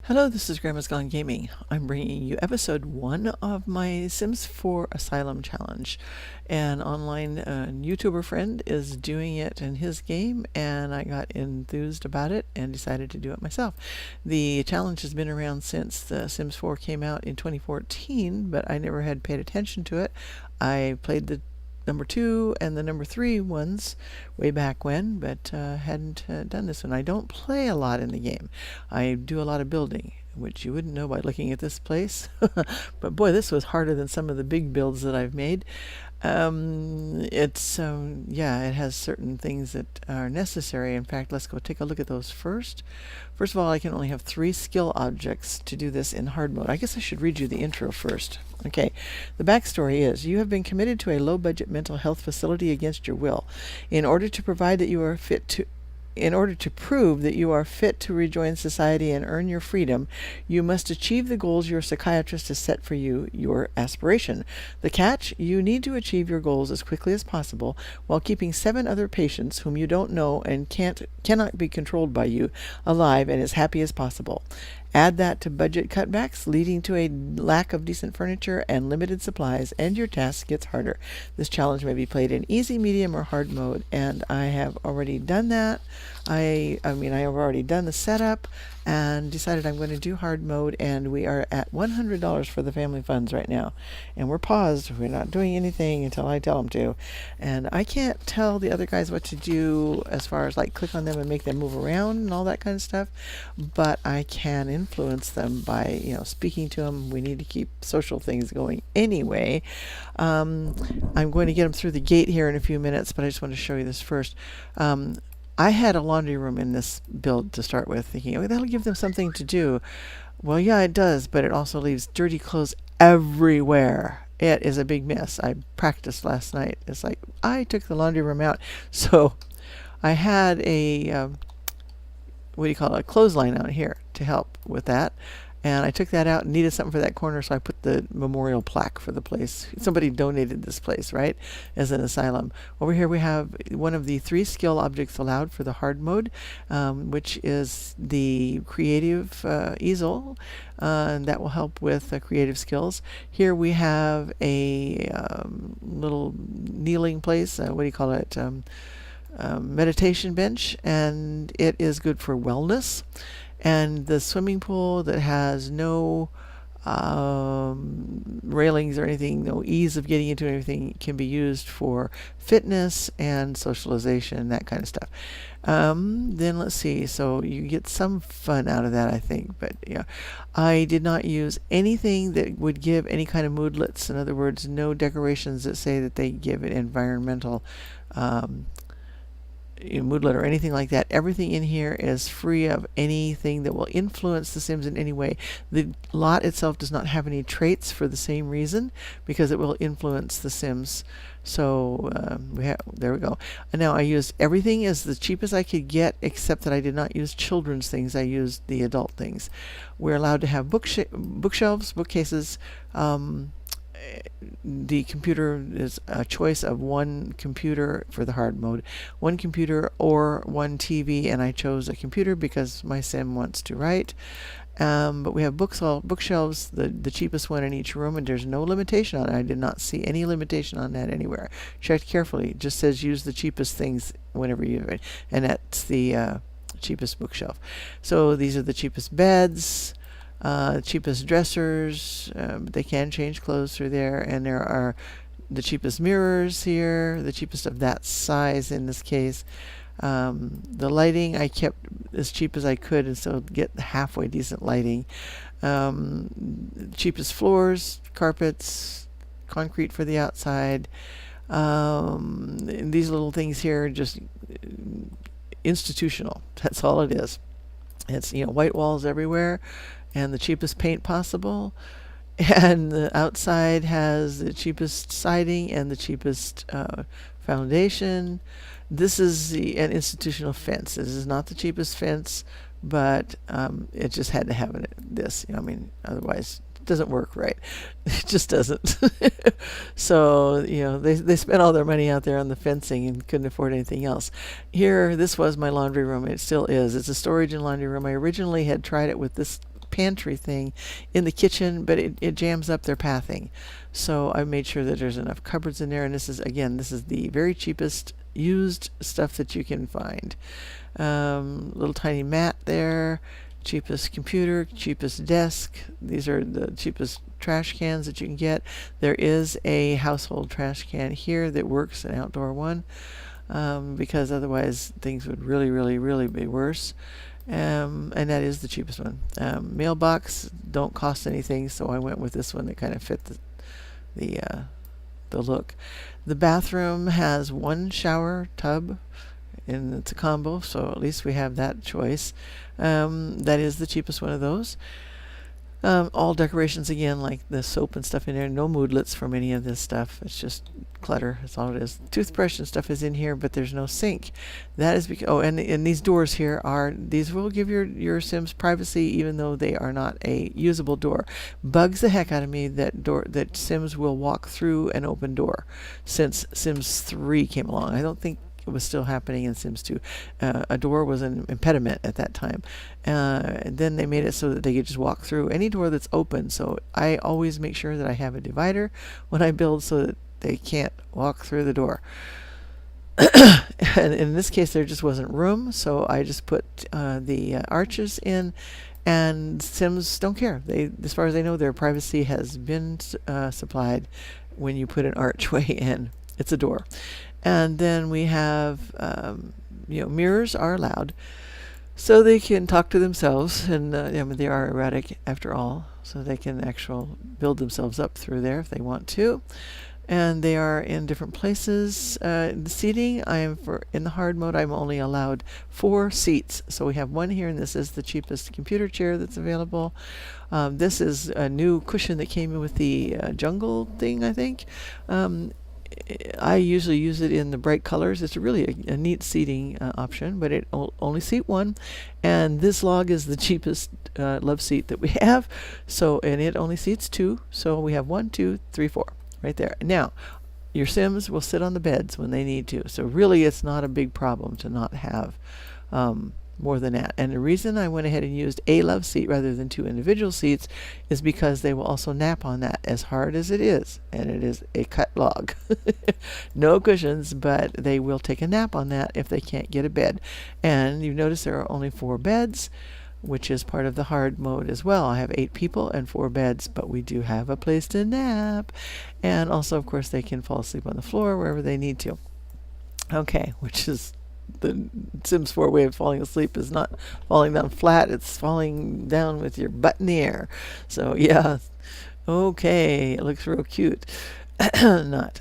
Hello, this is Grandma's Gone Gaming. I'm bringing you episode 1 of my Sims 4 Asylum challenge. An online YouTuber friend is doing it in his game, and I got enthused about it and decided to do it myself. The challenge has been around since the Sims 4 came out in 2014, but I never had paid attention to it. I played the number 2 and the number 3 ones way back when, but hadn't done this one. I don't play a lot in the game. I do a lot of building, which you wouldn't know by looking at this place. But boy, this was harder than some of the big builds that I've made. It has certain things that are necessary. In fact, let's go take a look at those first. First of all, I can only have 3 skill objects to do this in hard mode. I guess I should read you the intro first. Okay, the backstory is, you have been committed to a low-budget mental health facility against your will. In order to prove that you are fit to rejoin society and earn your freedom, you must achieve the goals your psychiatrist has set for you, your aspiration. The catch: you need to achieve your goals as quickly as possible while keeping 7 other patients whom you don't know and cannot be controlled by you alive and as happy as possible. Add that to budget cutbacks, leading to a lack of decent furniture and limited supplies, and your task gets harder. This challenge may be played in easy, medium, or hard mode, and I have already done that. I have already done the setup and decided I'm going to do hard mode, and we are at $100 for the family funds right now. And we're paused. We're not doing anything until I tell them to. And I can't tell the other guys what to do as far as like click on them and make them move around and all that kind of stuff, but I can influence them by, speaking to them. We need to keep social things going anyway. I'm going to get them through the gate here in a few minutes, but I just want to show you this first. I had a laundry room in this build to start with, thinking, oh, that'll give them something to do. Well, yeah, it does, but it also leaves dirty clothes everywhere. It is a big mess. I practiced last night. It's like I took the laundry room out. So I had a, a clothesline out here to help with that. And I took that out and needed something for that corner, so I put the memorial plaque for the place. Somebody donated this place, right, as an asylum. Over here we have one of the 3 skill objects allowed for the hard mode, which is the creative easel. And that will help with creative skills. Here we have a little kneeling place, meditation bench, and it is good for wellness. And the swimming pool that has no railings or anything, no ease of getting into anything, can be used for fitness and socialization, that kind of stuff. Then let's see, so you get some fun out of that, I think. But yeah, I did not use anything that would give any kind of moodlets. In other words, no decorations that say that they give it environmental moodlet or anything like that. Everything in here is free of anything that will influence the Sims in any way. The lot itself does not have any traits for the same reason, because it will influence the Sims. So there we go. And now I used everything as the cheapest I could get, except that I did not use children's things. I used the adult things. We're allowed to have bookshelves, bookcases. The computer is a choice of 1 computer for the hard mode, 1 computer or 1 TV, and I chose a computer because my sim wants to write. But we have bookshelves, the cheapest one in each room, and there's no limitation on it. I did not see any limitation on that anywhere. Checked carefully. It just says use the cheapest things whenever you do it, and that's the cheapest bookshelf. So these are the cheapest beds. Cheapest dressers, but they can change clothes through there, and there are the cheapest mirrors here, the cheapest of that size in this case. The lighting I kept as cheap as I could, and so get halfway decent lighting. Cheapest floors, carpets, concrete for the outside. These little things here are just institutional. That's all it is. It's white walls everywhere, and the cheapest paint possible, and the outside has the cheapest siding and the cheapest foundation. This is an institutional fence. This is not the cheapest fence, but it just had to have this. Otherwise it doesn't work right. It just doesn't. So they spent all their money out there on the fencing and couldn't afford anything else. Here, this was my laundry room. It still is. It's a storage and laundry room. I originally had tried it with this pantry thing in the kitchen, but it jams up their pathing. So I made sure that there's enough cupboards in there, and this is the very cheapest used stuff that you can find. Little tiny mat there, cheapest computer, cheapest desk. These are the cheapest trash cans that you can get. There is a household trash can here that works, an outdoor one, because otherwise things would really, really, really be worse. And that is the cheapest one. Mailbox don't cost anything, so I went with this one that kind of fit the look. The bathroom has one shower tub, and it's a combo, so at least we have that choice. That is the cheapest one of those. All decorations again, like the soap and stuff in there. No moodlets from any of this stuff. It's just clutter. That's all it is. Toothbrush and stuff is in here, but there's no sink. That is because and these doors here these will give your Sims privacy, even though they are not a usable door. Bugs the heck out of me that Sims will walk through an open door since Sims 3 came along. I don't think it was still happening in Sims 2. A door was an impediment at that time. And then they made it so that they could just walk through any door that's open. So I always make sure that I have a divider when I build so that they can't walk through the door. And in this case, there just wasn't room, so I just put the arches in, and Sims don't care. As far as they know, their privacy has been supplied when you put an archway in. It's a door. And then we have, mirrors are allowed, so they can talk to themselves, and they are erratic after all, so they can build themselves up through there if they want to. And they are in different places. The seating, in the hard mode, I'm only allowed 4 seats. So we have one here, and this is the cheapest computer chair that's available. This is a new cushion that came in with the jungle thing, I think. I usually use it in the bright colors. It's really a neat seating option, but it only seat 1. And this log is the cheapest love seat that we have. And it only seats 2. So we have 1, 2, 3, 4 right there. Now, your Sims will sit on the beds when they need to. So really, it's not a big problem to not have more than that. And the reason I went ahead and used a love seat rather than 2 individual seats is because they will also nap on that, as hard as it is. And it is a cut log. No cushions, but they will take a nap on that if they can't get a bed. And you notice there are only 4 beds, which is part of the hard mode as well. I have 8 people and 4 beds, but we do have a place to nap. And also, of course, they can fall asleep on the floor wherever they need to. Okay, which is the Sims 4 way of falling asleep is not falling down flat, it's falling down with your butt in the air. So yeah, okay, it looks real cute. Not.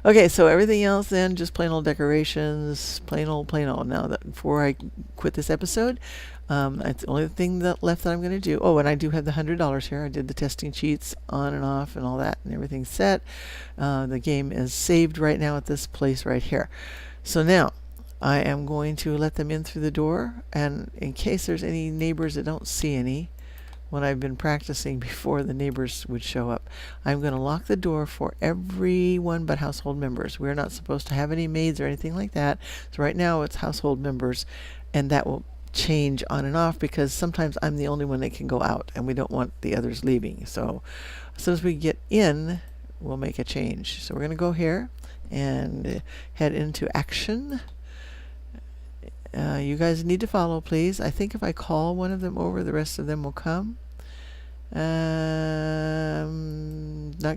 Okay, so everything else then, just plain old decorations, plain old. Now that before I quit this episode, that's the only thing left that I'm going to do. Oh, and I do have the $100 here. I did the testing sheets on and off and all that, and everything's set. The game is saved right now at this place right here. So now I am going to let them in through the door, and in case there's any neighbors that don't see any, when I've been practicing before the neighbors would show up, I'm going to lock the door for everyone but household members. We're not supposed to have any maids or anything like that. So right now it's household members, and that will change on and off because sometimes I'm the only one that can go out, and we don't want the others leaving. So as soon as we get in, we'll make a change. So we're going to go here and head into action. You guys need to follow, please. I think if I call one of them over, the rest of them will come. Not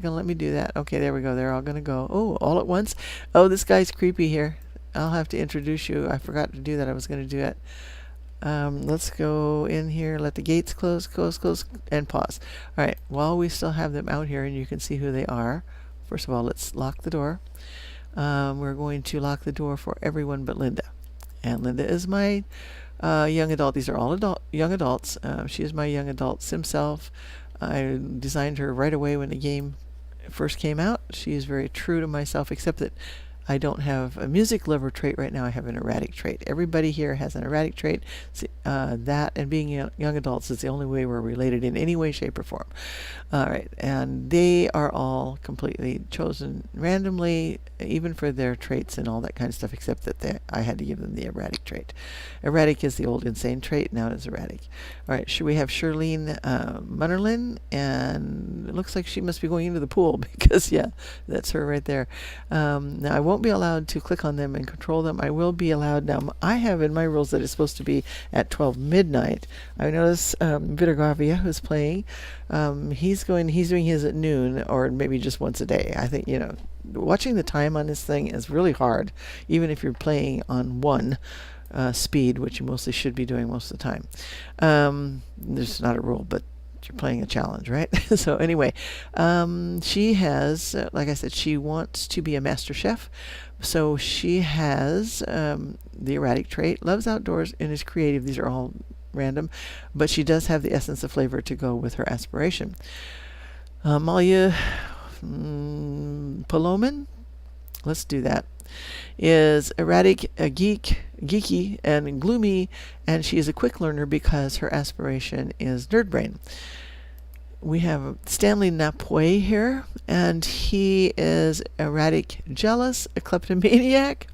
gonna let me do that. Okay, there we go. They're all gonna go. Oh, all at once. Oh, this guy's creepy here. I'll have to introduce you. I forgot to do that. I was gonna do it. Let's go in here, let the gates close, and pause. All right, while we still have them out here and you can see who they are, first of all, let's lock the door. We're going to lock the door for everyone but Linda. And Linda is my young adult. These are all young adults. She is my young adult Sim self. I designed her right away when the game first came out. She is very true to myself, except that I don't have a music lover trait right now. I have an erratic trait. Everybody here has an erratic trait. That and being young adults is the only way we're related in any way, shape, or form. All right, and they are all completely chosen randomly, even for their traits and all that kind of stuff, except that I had to give them the erratic trait. Erratic is the old insane trait. Now it is erratic. All right, should we have Shirlene Munnerlin? And it looks like she must be going into the pool because, yeah, that's her right there. Now, I won't be allowed to click on them and control them. I will be allowed now. I have in my rules that it's supposed to be at 12 midnight. I notice Vittergavia, who's playing, he's doing his at noon or maybe just once a day. I think, watching the time on this thing is really hard, even if you're playing on one speed, which you mostly should be doing most of the time. There's not a rule, but you're playing a challenge, right? So anyway, she has, like I said, she wants to be a master chef. So she has the erratic trait, loves outdoors, and is creative. These are all random, but she does have the essence of flavor to go with her aspiration. Malia Paloman, let's do that, is erratic, geeky, and gloomy, and she is a quick learner because her aspiration is nerd brain. We have Stanley Napoy here, and he is erratic, jealous, a kleptomaniac,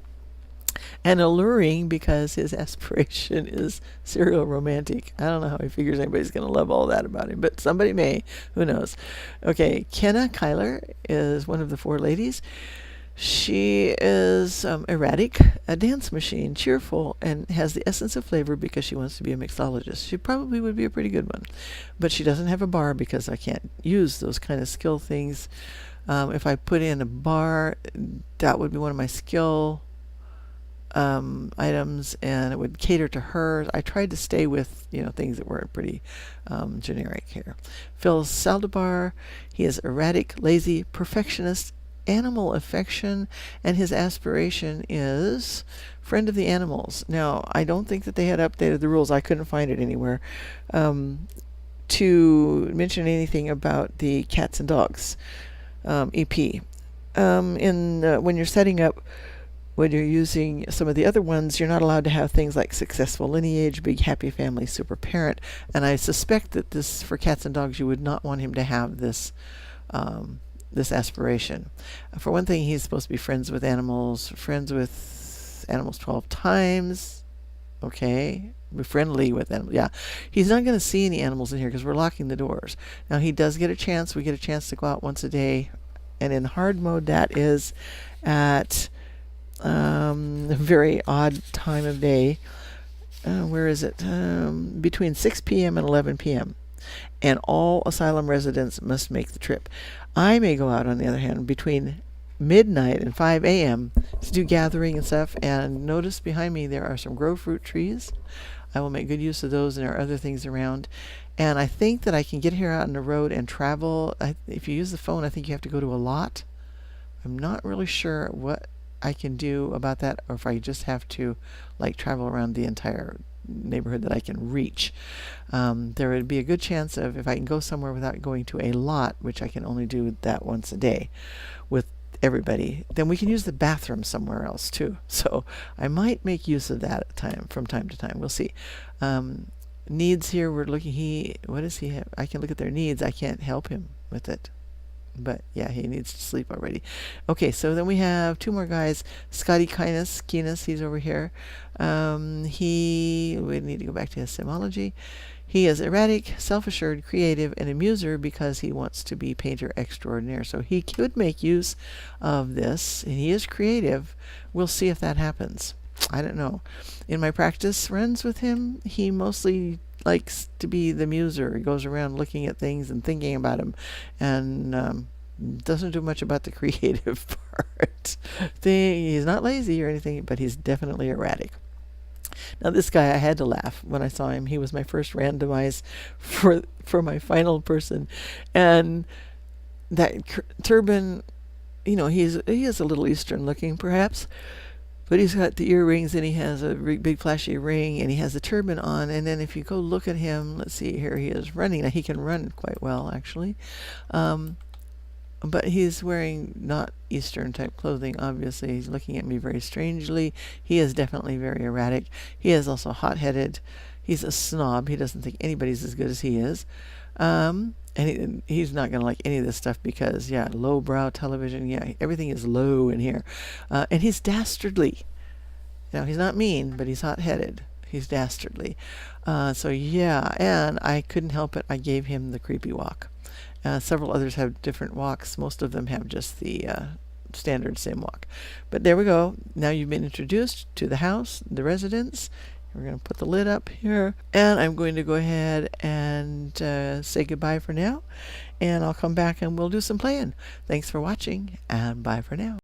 and alluring because his aspiration is serial romantic. I don't know how he figures anybody's going to love all that about him, but somebody may. Who knows? Okay, Kenna Kyler is one of the four ladies. She is erratic, a dance machine, cheerful, and has the essence of flavor because she wants to be a mixologist. She probably would be a pretty good one. But she doesn't have a bar because I can't use those kind of skill things. If I put in a bar, that would be one of my skill items, and it would cater to her. I tried to stay with things that were pretty generic here. Phil Saldibar, he is erratic, lazy, perfectionist, animal affection, and his aspiration is friend of the animals. Now, I don't think that they had updated the rules. I couldn't find it anywhere to mention anything about the cats and dogs EP. When you're setting up, when you're using some of the other ones, you're not allowed to have things like successful lineage, big happy family, super parent, and I suspect that this, for cats and dogs, you would not want him to have this this aspiration. For one thing, he's supposed to be friends with animals 12 times. Okay. Be friendly with animals. Yeah. He's not going to see any animals in here because we're locking the doors. Now, he does get a chance. We get a chance to go out once a day. And in hard mode, that is at a very odd time of day. Where is it? Between 6 p.m. and 11 p.m. And all Asylum residents must make the trip. I may go out, on the other hand, between midnight and 5 a.m. to do gathering and stuff. And notice behind me there are some grow fruit trees. I will make good use of those, and there are other things around. And I think that I can get here out on the road and travel. If you use the phone, I think you have to go to a lot. I'm not really sure what I can do about that, or if I just have to travel around the entire neighborhood that I can reach. There would be a good chance of, if I can go somewhere without going to a lot, which I can only do that once a day with everybody, then we can use the bathroom somewhere else too. So I might make use of that from time to time. We'll see. Needs here, we're looking, what does he have? I can look at their needs. I can't help him with it. But yeah, he needs to sleep already. Okay, so then we have two more guys. Scotty Keenis, he's over here. We need to go back to his simology. He is erratic, self-assured, creative, and a muser because he wants to be painter extraordinaire. So he could make use of this, and he is creative. We'll see if that happens. I don't know. In my practice runs with him, he mostly likes to be the muser. He goes around looking at things and thinking about them, and doesn't do much about the creative part. He's not lazy or anything, but he's definitely erratic. Now, this guy, I had to laugh when I saw him. He was my first randomized for my final person, and that turban, he is a little Eastern looking, perhaps. But he's got the earrings, and he has a big flashy ring, and he has the turban on. And then if you go look at him, let's see, here he is running. Now, he can run quite well, actually. But he's wearing not Eastern type clothing, obviously. He's looking at me very strangely. He is definitely very erratic. He is also hot-headed. He's a snob. He doesn't think anybody's as good as he is. And he's not going to like any of this stuff because, yeah, lowbrow television. Yeah, everything is low in here. And he's dastardly. Now, he's not mean, but he's hot-headed. He's dastardly. So, yeah, and I couldn't help it. I gave him the creepy walk. Several others have different walks. Most of them have just the standard same walk. But there we go. Now you've been introduced to the house, the residence. We're going to put the lid up here. And I'm going to go ahead and say goodbye for now. And I'll come back and we'll do some playing. Thanks for watching, and bye for now.